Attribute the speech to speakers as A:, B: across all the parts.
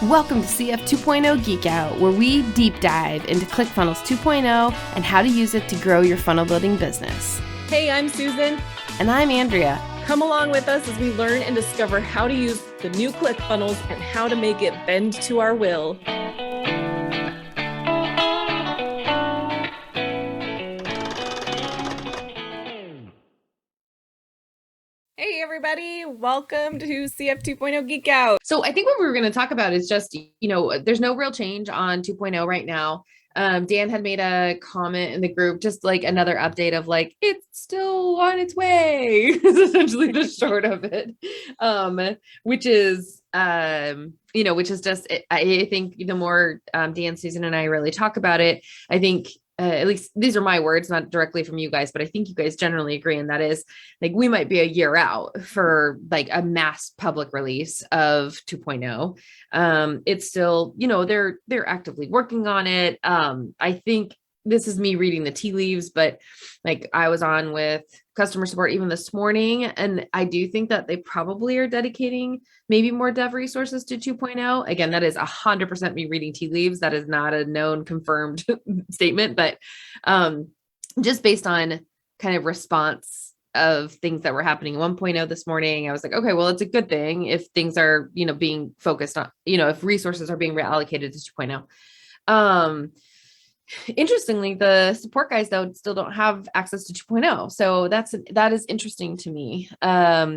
A: Welcome to CF 2.0 Geek Out, where we deep dive into ClickFunnels 2.0 and how to use it to grow your funnel building business.
B: Hey, I'm Susan.
A: And I'm Andrea.
B: Come along with us as we learn and discover how to use the new ClickFunnels and how to make it bend to our will. Hey everybody, welcome to CF 2.0 Geek Out.
A: So I think what we were going to talk about is just, there's no real change on 2.0 right now. Dan had made a comment in the group, just like another update of like, it's still on its way, is essentially the short of it. Which is just, I think the more Dan, Susan, and I really talk about it, I think at least these are my words, not directly from you guys, but I think you guys generally agree. And that is like, we might be a year out for like a mass public release of 2.0. It's still, they're actively working on it. I think this is me reading the tea leaves, but like I was on with customer support even this morning, and I do think that they probably are dedicating maybe more dev resources to 2.0. Again, that is 100% me reading tea leaves. That is not a known confirmed statement, but just based on kind of response of things that were happening in 1.0 this morning, I was like, okay, well, it's a good thing if things are, being focused on, if resources are being reallocated to 2.0. Interestingly, the support guys though still don't have access to 2.0. So that is interesting to me,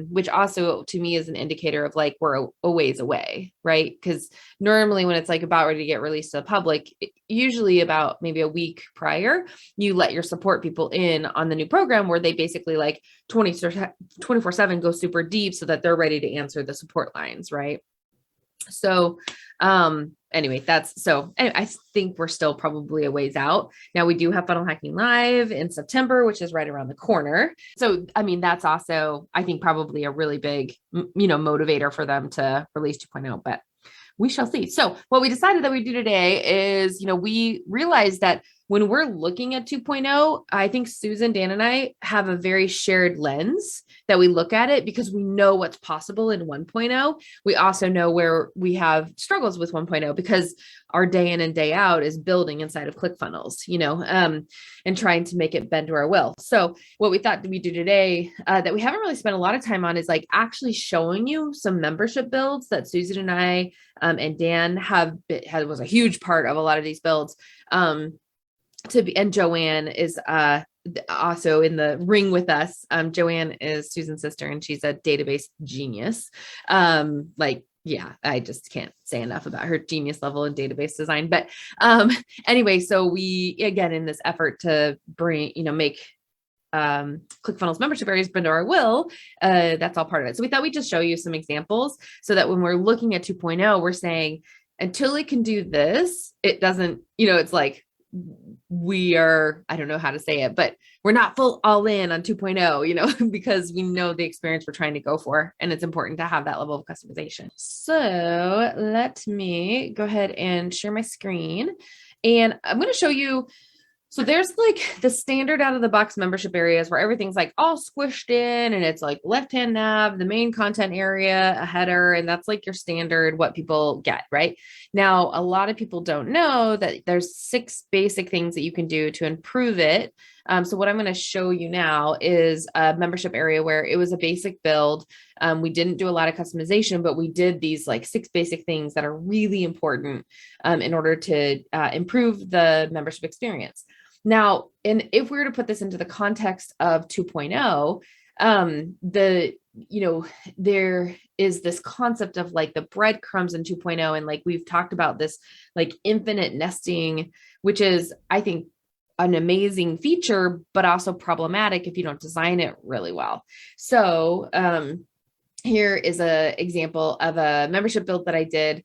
A: which also to me is an indicator of like we're a ways away, right? Because normally when it's like about ready to get released to the public, usually about maybe a week prior, you let your support people in on the new program where they basically like 24/7 go super deep so that they're ready to answer the support lines, right? So anyway, I think we're still probably a ways out. Now we do have Funnel Hacking Live in September, which is right around the corner. So, I mean, that's also, I think, probably a really big, motivator for them to release 2.0, but we shall see. So what we decided that we do today is, we realized that when we're looking at 2.0, I think Susan, Dan, and I have a very shared lens that we look at it because we know what's possible in 1.0. We also know where we have struggles with 1.0 because our day in and day out is building inside of ClickFunnels, and trying to make it bend to our will. So what we thought we do today that we haven't really spent a lot of time on is like actually showing you some membership builds that Susan and I and Dan was a huge part of a lot of these builds. And Joanne is also in the ring with us. Joanne is Susan's sister, and she's a database genius. I just can't say enough about her genius level in database design. But anyway, so we, again, in this effort to make ClickFunnels membership areas bend to our will, that's all part of it. So we thought we'd just show you some examples so that when we're looking at 2.0, we're saying, until it can do this, it doesn't, it's like, I don't know how to say it, but we're not full all in on 2.0, because we know the experience we're trying to go for, and it's important to have that level of customization. So let me go ahead and share my screen, and I'm going to show you. So there's like the standard out of the box membership areas where everything's like all squished in, and it's like left-hand nav, the main content area, a header, and that's like your standard, what people get, right? Now, a lot of people don't know that there's 6 basic things that you can do to improve it. So what I'm going to show you now is a membership area where it was a basic build. We didn't do a lot of customization, but we did these like 6 basic things that are really important in order to improve the membership experience. Now, and if we were to put this into the context of 2.0, there is this concept of like the breadcrumbs in 2.0. And like, we've talked about this like infinite nesting, which is, I think, an amazing feature, but also problematic if you don't design it really well. So here is an example of a membership build that I did.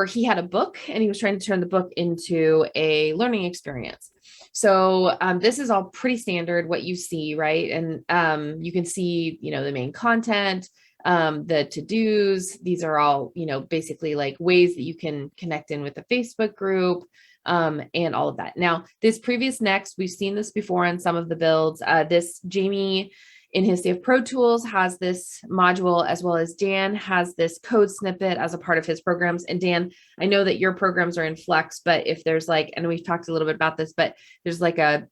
A: He had a book and he was trying to turn the book into a learning experience. So this is all pretty standard what you see, right? And you can see, the main content, the to-dos. These are all, basically like ways that you can connect in with the Facebook group, and all of that. Now, this previous next, we've seen this before on some of the builds. This Jamie in his CF Pro Tools has this module, as well as Dan has this code snippet as a part of his programs. And Dan, I know that your programs are in Flex, but if there's like, and we've talked a little bit about this, but there's like a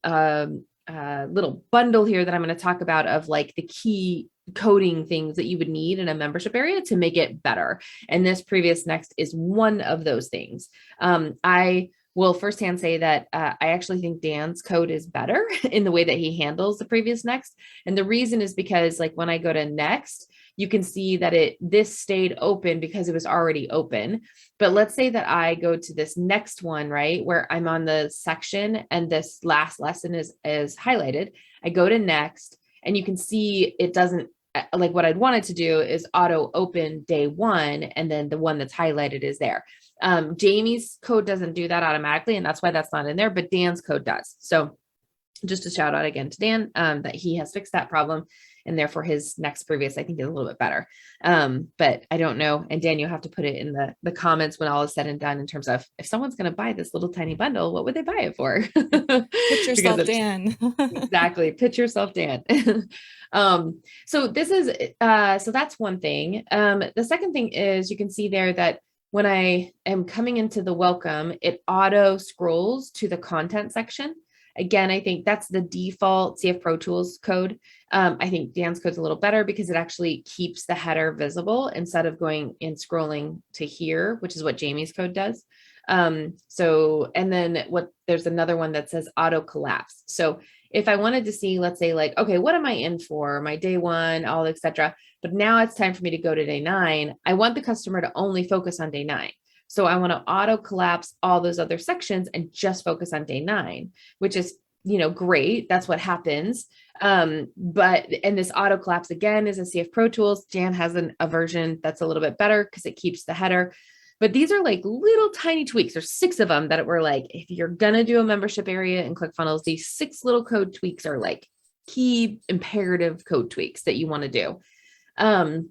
A: little bundle here that I'm going to talk about of like the key coding things that you would need in a membership area to make it better. And this previous next is one of those things. I will firsthand say that I actually think Dan's code is better in the way that he handles the previous next. And the reason is because like when I go to next, you can see that this stayed open because it was already open. But let's say that I go to this next one, right, where I'm on the section and this last lesson is highlighted. I go to next and you can see it doesn't, like what I'd wanted to do is auto open day one, and then the one that's highlighted is there. Jamie's code doesn't do that automatically, and that's why that's not in there, but Dan's code does. So just a shout out again to Dan, that he has fixed that problem, and therefore his next previous, I think, is a little bit better. But I don't know. And Dan, you'll have to put it in the comments when all is said and done in terms of if someone's going to buy this little tiny bundle, what would they buy it for?
C: Pitch yourself, Dan.
A: Exactly. Pitch yourself, Dan. So this is, so that's one thing. The second thing is you can see there that when I am coming into the welcome, it auto scrolls to the content section. Again, I think that's the default CF Pro Tools code. I think Dan's code's a little better because it actually keeps the header visible instead of going and scrolling to here, which is what Jamie's code does. So, and then there's another one that says auto collapse. So if I wanted to see, let's say like, okay, what am I in for? My day one, all etc. But now it's time for me to go to day 9. I want the customer to only focus on day 9. So I want to auto collapse all those other sections and just focus on day 9, which is, great. That's what happens. And this auto collapse again is a CF Pro Tools. Dan has a version that's a little bit better because it keeps the header. But these are like little tiny tweaks. There's 6 of them that were like, if you're going to do a membership area in ClickFunnels, these 6 little code tweaks are like key imperative code tweaks that you want to do. And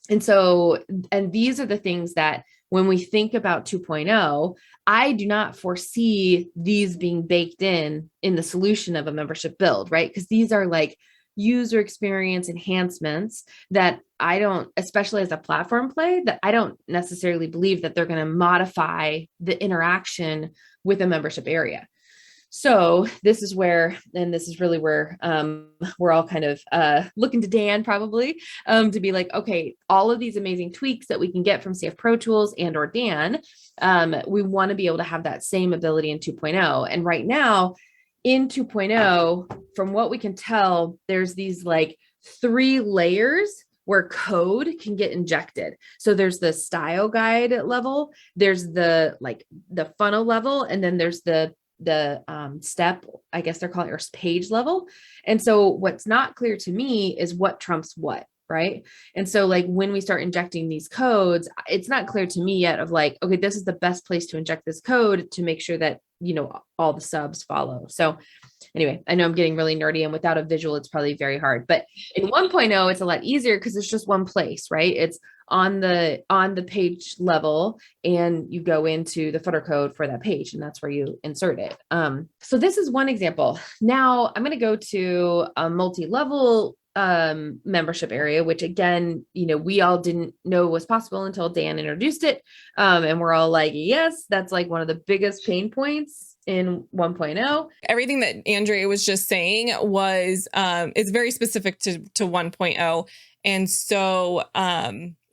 A: these are the things that when we think about 2.0, I do not foresee these being baked in the solution of a membership build, right? Because these are like user experience enhancements that I don't, especially as a platform play, that I don't necessarily believe that they're going to modify the interaction with a membership area. So this is where, and this is really where we're all kind of looking to Dan probably to be like, okay, all of these amazing tweaks that we can get from CF Pro Tools and or Dan, we want to be able to have that same ability in 2.0. And right now in 2.0, from what we can tell, there's these like 3 layers where code can get injected. So there's the style guide level, there's the funnel level, and then there's the step, I guess they're calling it, or page level. And so what's not clear to me is what trumps what, right? And so like when we start injecting these codes, it's not clear to me yet of like, okay, this is the best place to inject this code to make sure that, all the subs follow. So anyway, I know I'm getting really nerdy, and without a visual, it's probably very hard, but in 1.0, it's a lot easier because it's just one place, right? It's on the page level, and you go into the footer code for that page, and that's where you insert it. So this is one example. Now I'm going to go to a multi-level membership area, which again, we all didn't know was possible until Dan introduced it. And we're all like, yes, that's like one of the biggest pain points in 1.0.
C: Everything that Andrea was just saying was, it's very specific to 1.0. And so,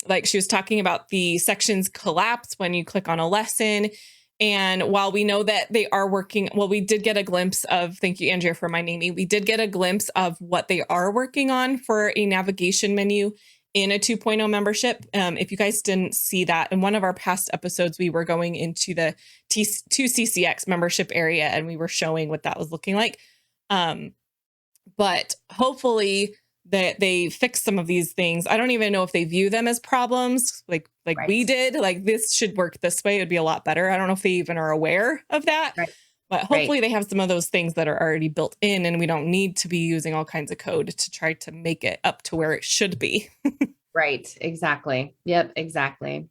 C: like she was talking about the sections collapse when you click on a lesson. And while we know that they are working, well, we did get a glimpse of, thank you, Andrea, for reminding me, we did get a glimpse of what they are working on for a navigation menu in a 2.0 membership. If you guys didn't see that, in one of our past episodes, we were going into the 2CCX membership area and we were showing what that was looking like. But hopefully that they fix some of these things. I don't even know if they view them as problems like right. We did. Like, this should work this way. It would be a lot better. I don't know if they even are aware of that. Right. But hopefully they have some of those things that are already built in, and we don't need to be using all kinds of code to try to make it up to where it should be.
A: Right. Exactly. Yep. Exactly.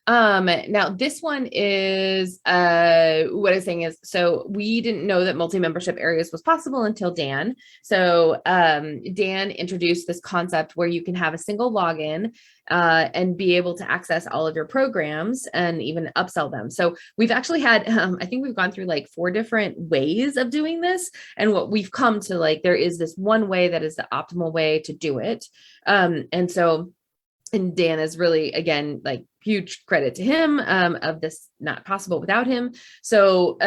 A: Now this one is, what I'm saying is, so we didn't know that multi-membership areas was possible until Dan. So, Dan introduced this concept where you can have a single login, and be able to access all of your programs and even upsell them. So we've actually had, I think we've gone through like 4 different ways of doing this. And what we've come to, like, there is this one way that is the optimal way to do it. And Dan is really, again, like, huge credit to him, of this not possible without him. So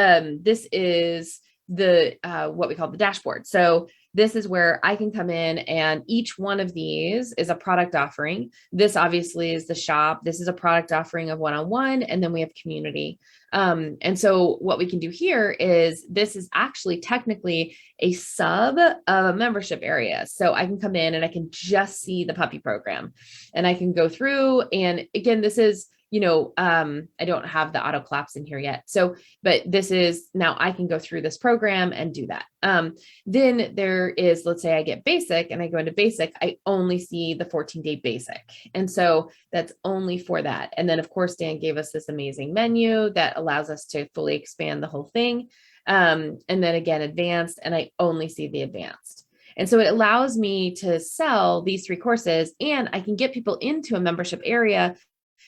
A: this is the what we call the dashboard. So this is where I can come in, and each one of these is a product offering. This obviously is the shop. This is a product offering of one-on-one, and then we have community. And so what we can do here is, this is actually technically a sub of a membership area. So I can come in and I can just see the puppy program, and I can go through. And again, this is, I don't have the auto collapse in here yet. So, but this is, now I can go through this program and do that. Then there is, let's say I get basic and I go into basic, I only see the 14-day basic. And so that's only for that. And then of course, Dan gave us this amazing menu that allows us to fully expand the whole thing. And then again, advanced, and I only see the advanced. And so it allows me to sell these 3 courses, and I can get people into a membership area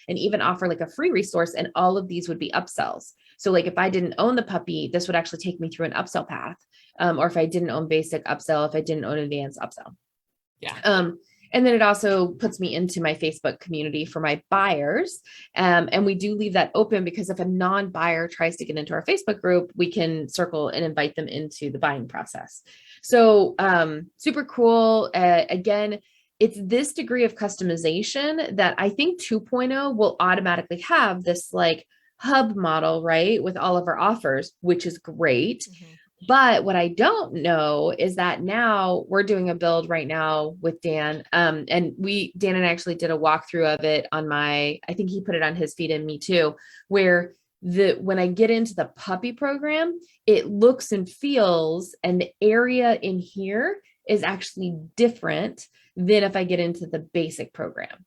A: and even offer like a free resource. And all of these would be upsells. So like if I didn't own the puppy, this would actually take me through an upsell path. Or if I didn't own basic, upsell; if I didn't own advanced, upsell.
C: Yeah.
A: And then it also puts me into my Facebook community for my buyers. And we do leave that open, because if a non-buyer tries to get into our Facebook group, we can circle and invite them into the buying process. So super cool. Again, it's this degree of customization that I think 2.0 will automatically have, this like hub model, right? With all of our offers, which is great. Mm-hmm. But what I don't know is that now we're doing a build right now with Dan. And Dan and I actually did a walkthrough of it on I think he put it on his feed and me too, where when I get into the puppy program, it looks and feels, and the area in here is actually different than if I get into the basic program.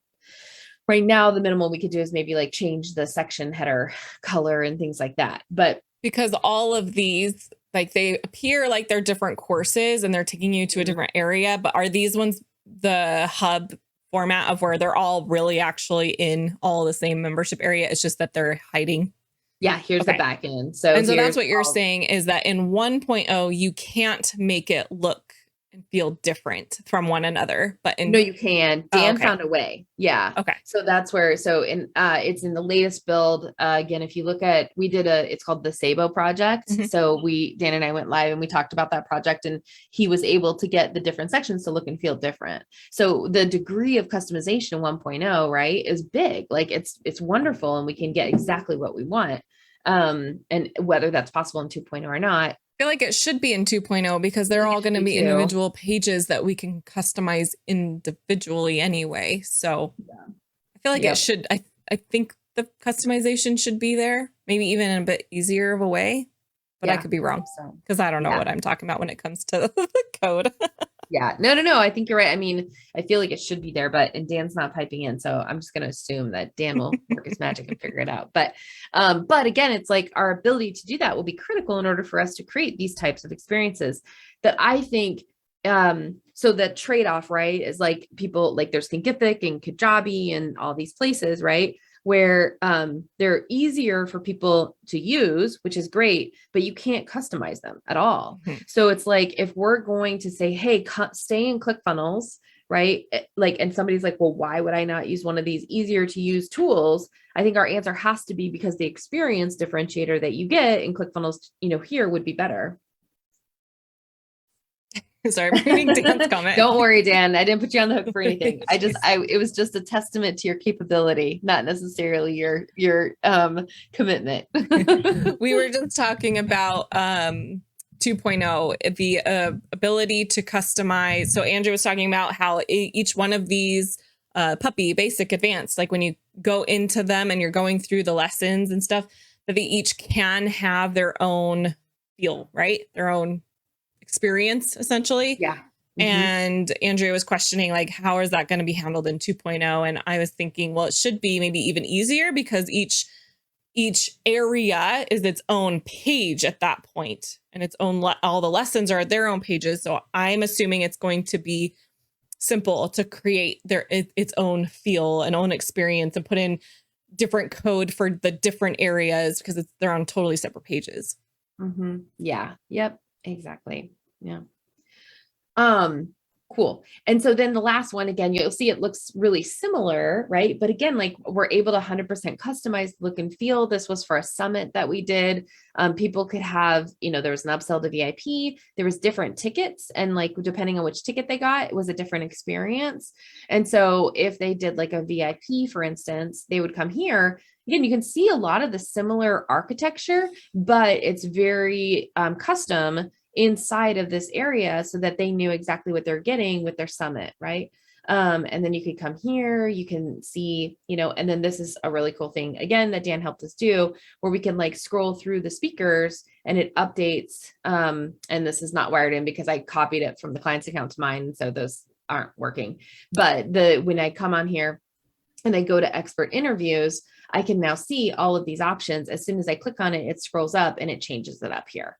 A: Right now, the minimal we could do is maybe like change the section header color and things like that. But
C: because all of these, like, they appear like they're different courses and they're taking you to a different area, but are these ones the hub format of where they're all really actually in all the same membership area? It's just that they're hiding.
A: Yeah, here's the back end. So
C: that's what you're saying, is that in 1.0, you can't make it look and feel different from one another, but
A: no, you can. Dan found a way. Yeah.
C: Okay.
A: So that's where, it's in the latest build. Again, if you look at, it's called the Sabo project. Mm-hmm. So Dan and I went live and we talked about that project, and he was able to get the different sections to look and feel different. So the degree of customization 1.0, right, is big. Like it's wonderful, and we can get exactly what we want. And whether that's possible in 2.0 or not,
C: I feel like it should be in 2.0, because they're all going to be individual pages that we can customize individually anyway. So I feel like it should, I think the customization should be there, maybe even in a bit easier of a way, but I could be wrong, because I don't know what I'm talking about when it comes to the code.
A: Yeah, no. I think you're right. I mean, I feel like it should be there, and Dan's not piping in. So I'm just going to assume that Dan will work his magic and figure it out. But again, it's like our ability to do that will be critical in order for us to create these types of experiences that I think, so the trade-off, right, is like people, like there's Thinkific and Kajabi and all these places, right, where they're easier for people to use, which is great, but you can't customize them at all. Mm-hmm. So it's like, if we're going to say, hey, stay in ClickFunnels, right? Like, and somebody's like, well, why would I not use one of these easier to use tools? I think our answer has to be because the experience differentiator that you get in ClickFunnels, here would be better.
C: Sorry, I'm reading Dan's comment.
A: Don't worry, Dan. I didn't put you on the hook for anything. It was just a testament to your capability, not necessarily your commitment.
C: We were just talking about 2.0, the ability to customize. So Andrew was talking about how each one of these puppy, basic, advanced, like when you go into them and you're going through the lessons and stuff, that they each can have their own feel, right? Their own experience, essentially.
A: Yeah. Mhm.
C: And Andrea was questioning, like, how is that going to be handled in 2.0? And I was thinking, well, it should be maybe even easier because each area is its own page at that point, and its own all the lessons are their own pages. So I'm assuming it's going to be simple to create its own feel and own experience and put in different code for the different areas because they're on totally separate pages.
A: Yeah. Yep. Exactly. Yeah. Um, cool. And so then the last one, again, you'll see it looks really similar, right? But again, like we're able to 100% customize the look and feel. This was for a summit that we did. People could have, there was an upsell to VIP, there was different tickets, and like depending on which ticket they got, it was a different experience. And so if they did like a VIP, for instance, they would come here. Again, you can see a lot of the similar architecture, but it's very custom inside of this area so that they knew exactly what they're getting with their summit, right? And then you could come here, you can see, and then this is a really cool thing, again, that Dan helped us do, where we can like scroll through the speakers and it updates. And this is not wired in because I copied it from the client's account to mine. So those aren't working. But when I come on here and I go to expert interviews, I can now see all of these options. As soon as I click on it, it scrolls up and it changes it up here.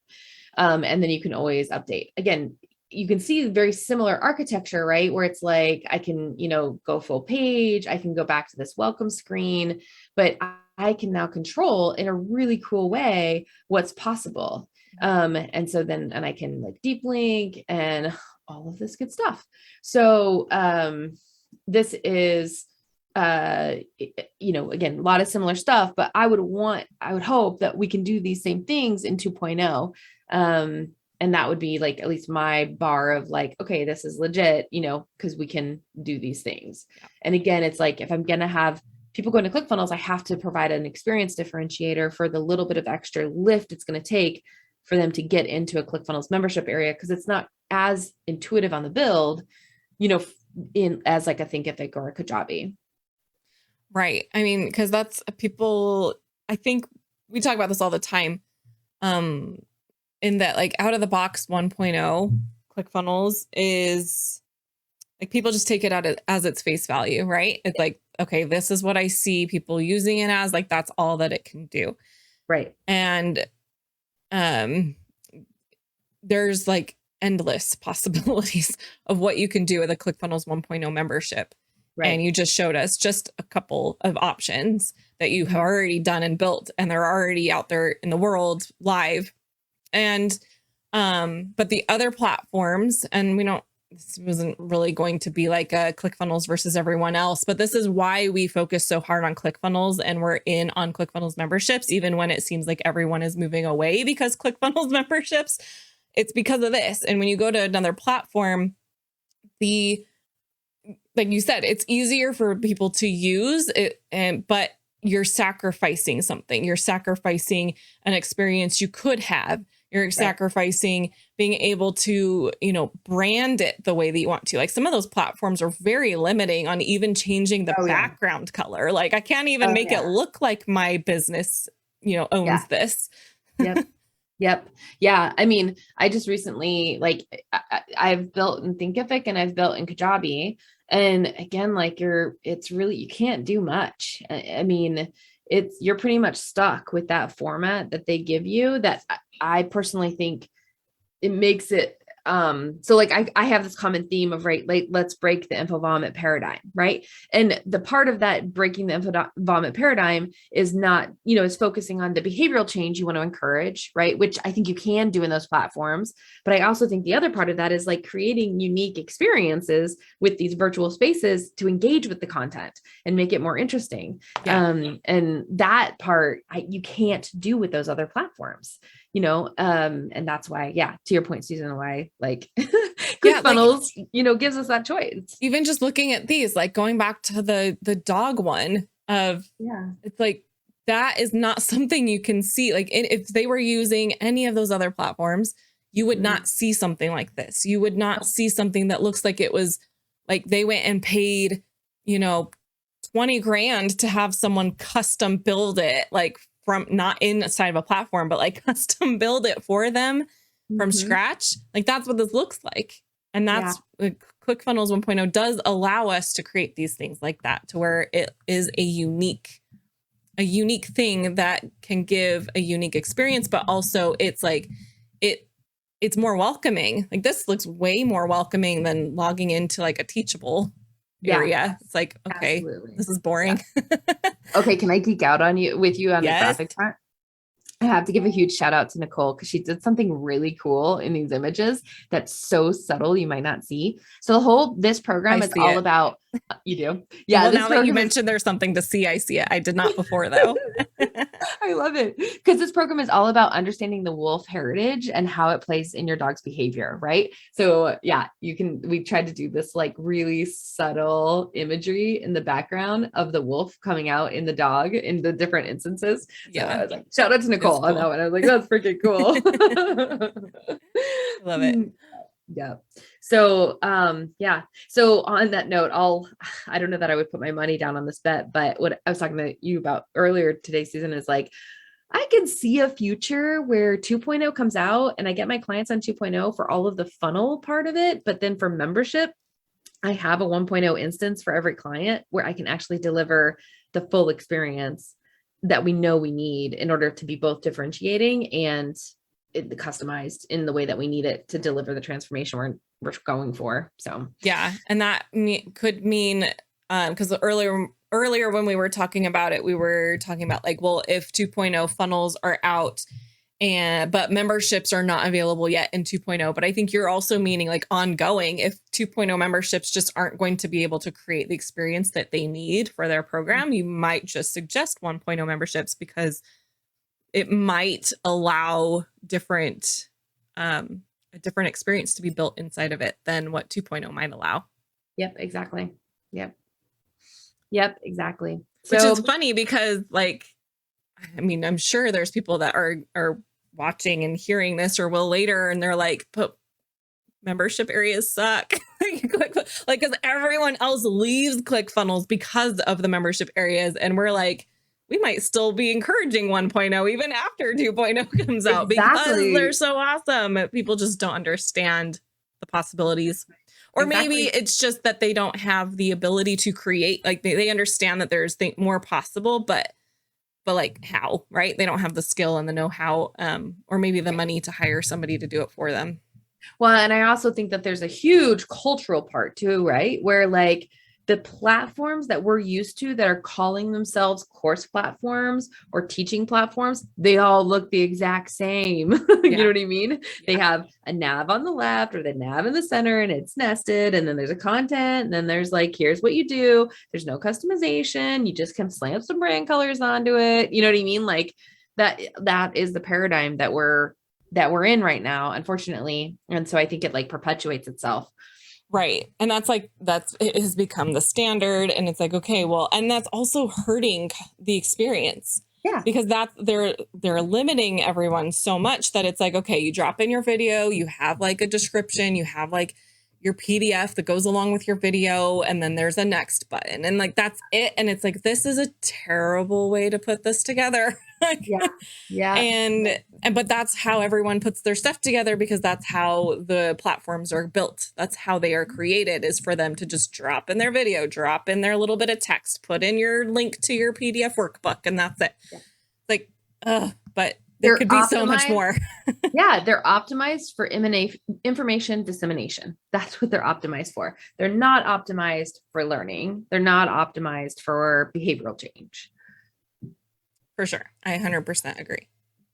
A: And then you can always update. Again, you can see very similar architecture, right? Where it's like, I can, go full page, I can go back to this welcome screen, but I can now control in a really cool way what's possible. And so then, and I can like deep link and all of this good stuff. So this is, again, a lot of similar stuff, but I would hope that we can do these same things in 2.0. And that would be like, at least my bar of like, okay, this is legit, because we can do these things. Yeah. And again, it's like, if I'm going to have people going to ClickFunnels, I have to provide an experience differentiator for the little bit of extra lift it's going to take for them to get into a ClickFunnels membership area. Cause it's not as intuitive on the build, as like a Thinkific or a Kajabi.
C: Right. I mean, because that's people, I think we talk about this all the time. In that like out of the box 1.0 ClickFunnels is like people just take it out as its face value, right? It's like, okay, this is what I see people using it as, like that's all that it can do.
A: Right.
C: And there's like endless possibilities of what you can do with a ClickFunnels 1.0 membership. Right. And you just showed us just a couple of options that you have already done and built, and they're already out there in the world live. And, but the other platforms, and this wasn't really going to be like a ClickFunnels versus everyone else, but this is why we focus so hard on ClickFunnels and we're in on ClickFunnels memberships, even when it seems like everyone is moving away because ClickFunnels memberships, it's because of this. And when you go to another platform, like you said, it's easier for people to use it, but you're sacrificing something. You're sacrificing an experience you could have. You're sacrificing being able to, brand it the way that you want to. Like some of those platforms are very limiting on even changing the background color. Like I can't even make it look like my business, owns this.
A: Yep. Yep. Yeah. I mean, I just recently, like I've built in Thinkific and I've built in Kajabi. And again, like it's really, you can't do much. I mean, you're pretty much stuck with that format that they give you, that I personally think it makes it, so like I have this common theme of, right, like let's break the info vomit paradigm, right? And the part of that breaking the info vomit paradigm is not, is focusing on the behavioral change you want to encourage, right? Which I think you can do in those platforms. But I also think the other part of that is like creating unique experiences with these virtual spaces to engage with the content and make it more interesting. Yeah. And that part you can't do with those other platforms. And that's why, to your point, Susan, why like ClickFunnels, gives us that choice.
C: Even just looking at these, like going back to the dog one it's like, that is not something you can see. Like if they were using any of those other platforms, you would not see something like this. You would not see something that looks like it was like they went and paid, 20 grand to have someone custom build it, like from not inside of a platform, but like custom build it for them from scratch. Like that's what this looks like. And that's ClickFunnels 1.0 does allow us to create these things like that, to where it is a unique thing that can give a unique experience, but also it's like it's more welcoming. Like this looks way more welcoming than logging into like a teachable area. It's like, okay, this is boring.
A: Okay, can I geek out on you with you on the graphic part? I have to give a huge shout out to Nicole because she did something really cool in these images that's so subtle you might not see. So this program is all about you do. Yeah.
C: Well, now that you mentioned there's something to see, I see it. I did not before though.
A: I love it because this program is all about understanding the wolf heritage and how it plays in your dog's behavior, right? So yeah, we tried to do this like really subtle imagery in the background of the wolf coming out in the dog in the different instances. Yeah. So I was like, shout out to Nicole on that one. I was like, that's freaking cool.
C: Love it.
A: Yeah. So, So on that note, I don't know that I would put my money down on this bet, but what I was talking to you about earlier today, Susan, is like, I can see a future where 2.0 comes out and I get my clients on 2.0 for all of the funnel part of it. But then for membership, I have a 1.0 instance for every client where I can actually deliver the full experience that we know we need in order to be both differentiating and customized in the way that we need it to deliver the transformation we're going for. So
C: yeah, and that could mean because earlier when we were talking about it, we were talking about like, well, if 2.0 funnels are out but memberships are not available yet in 2.0, but I think you're also meaning like ongoing, if 2.0 memberships just aren't going to be able to create the experience that they need for their program, you might just suggest 1.0 memberships because it might allow a different experience to be built inside of it than what 2.0 might allow.
A: Yep, exactly. Yep, exactly.
C: Which is funny because like, I mean, I'm sure there's people that are watching and hearing this or will later, and they're like, but membership areas suck. Like, because everyone else leaves ClickFunnels because of the membership areas. And we're like, we might still be encouraging 1.0 even after 2.0 comes out because they're so awesome. People just don't understand the possibilities. Or maybe it's just that they don't have the ability to create, like they understand that there's more possible, but like how, right? They don't have the skill and the know-how, or maybe the money to hire somebody to do it for them.
A: Well, and I also think that there's a huge cultural part too, right? Where like the platforms that we're used to that are calling themselves course platforms or teaching platforms, they all look the exact same. You know what I mean? Yeah. They have a nav on the left or the nav in the center and it's nested. And then there's a content. And then there's like, here's what you do. There's no customization. You just can slam some brand colors onto it. You know what I mean? Like that is the paradigm that we're in right now, unfortunately. And so I think it like perpetuates itself.
C: Right. And it has become the standard. And it's like, okay, well, and that's also hurting the experience. Yeah. Because they're limiting everyone so much that it's like, okay, you drop in your video, you have like a description, you have like your PDF that goes along with your video, and then there's a next button. And like, that's it. And it's like, this is a terrible way to put this together. Yeah. But that's how everyone puts their stuff together because that's how the platforms are built. That's how they are created, is for them to just drop in their video, drop in their little bit of text, put in your link to your PDF workbook, and that's it. Yeah. Like, but there could be so much more.
A: Yeah, they're optimized for information dissemination. That's what they're optimized for. They're not optimized for learning. They're not optimized for behavioral change.
C: For sure. I 100% agree.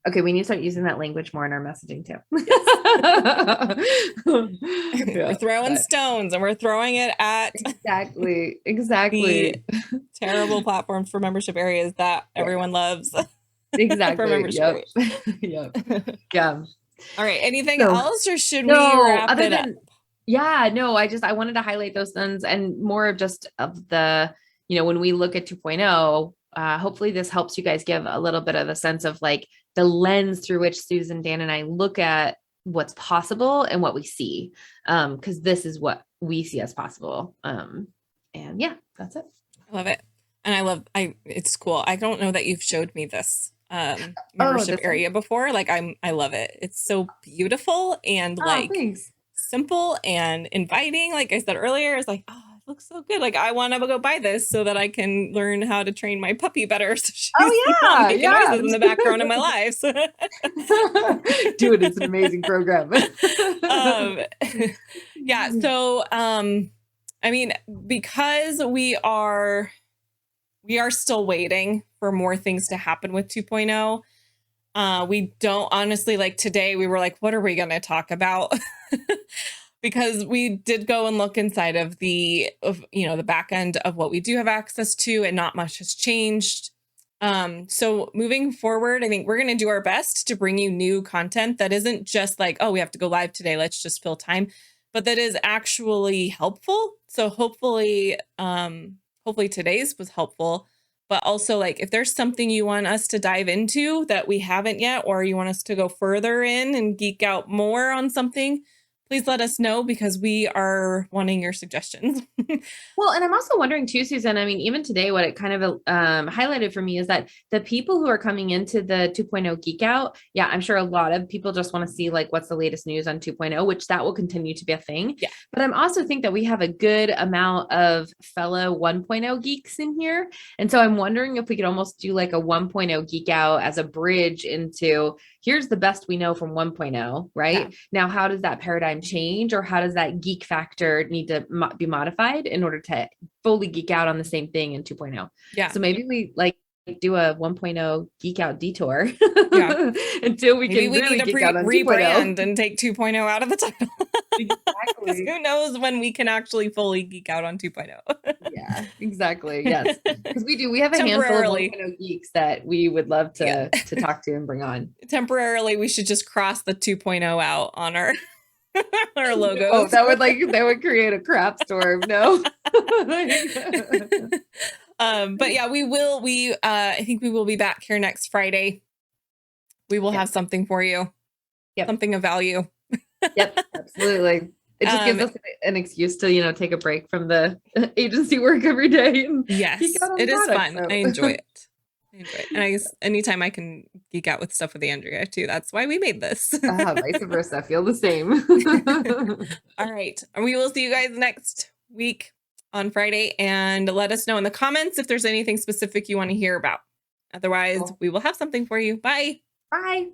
A: Okay, we need to start using that language more in our messaging too.
C: We're throwing stones and we're throwing it at
A: exactly
C: the terrible platforms for membership areas that everyone loves.
A: Exactly.
C: For membership areas.
A: Yeah.
C: All right. Anything else, or should we wrap it up?
A: Yeah, no, I wanted to highlight those things and more of just of the, when we look at 2.0, hopefully this helps you guys give a little bit of a sense of like the lens through which Susan, Dan, and I look at what's possible and what we see. Because this is what we see as possible. And yeah, that's it.
C: I love it. And it's cool. I don't know that you've showed me this membership area before. Like I love it. It's so beautiful and like simple and inviting. Like I said earlier, it's like, oh, it looks so good. Like I want to go buy this so that I can learn how to train my puppy better. So she's not making noises in the background of my life.
A: Do it. It's an amazing program.
C: Yeah. So, I mean, because we are still waiting for more things to happen with 2.0. We don't honestly, like today we were like, what are we going to talk about? Because we did go and look inside of the back end of what we do have access to, and not much has changed. So moving forward, I think we're going to do our best to bring you new content that isn't just like, oh, we have to go live today, let's just fill time, but that is actually helpful. So hopefully today's was helpful, but also like if there's something you want us to dive into that we haven't yet, or you want us to go further in and geek out more on something, please let us know, because we are wanting your suggestions.
A: Well, and I'm also wondering too, Susan, I mean, even today, what it kind of highlighted for me is that the people who are coming into the 2.0 geek out, yeah, I'm sure a lot of people just want to see like what's the latest news on 2.0, which that will continue to be a thing.
C: Yeah.
A: But I'm also think that we have a good amount of fellow 1.0 geeks in here. And so I'm wondering if we could almost do like a 1.0 geek out as a bridge into here's the best we know from 1.0, right?
C: Yeah.
A: Now, how does that paradigm change, or how does that geek factor need to be modified in order to fully geek out on the same thing in 2.0?
C: Yeah.
A: So maybe we like do a 1.0 geek out detour
C: Maybe
A: until we
C: we
A: really
C: need to
A: geek out on
C: rebrand
A: 2.0.
C: and take 2.0 out of the title. Because
A: Exactly.
C: who knows when we can actually fully geek out on 2.0.
A: Yeah, exactly. Yes. Because we have a handful of 1.0 geeks that we would love to talk to and bring on.
C: Temporarily, we should just cross the 2.0 out on our our logos.
A: Oh, that would create a crap storm. No.
C: But yeah, I think we will be back here next Friday. We will have something for you.
A: Yep.
C: Something of value.
A: Yep, absolutely. It just gives us an excuse to, take a break from the agency work every day. And
C: yes, it is fun. So. I enjoy it. And I guess anytime I can geek out with stuff with Andrea too. That's why we made this.
A: Vice versa. Feel the same.
C: All right. We will see you guys next week on Friday, and let us know in the comments if there's anything specific you want to hear about. Otherwise, we will have something for you. Bye.
A: Bye.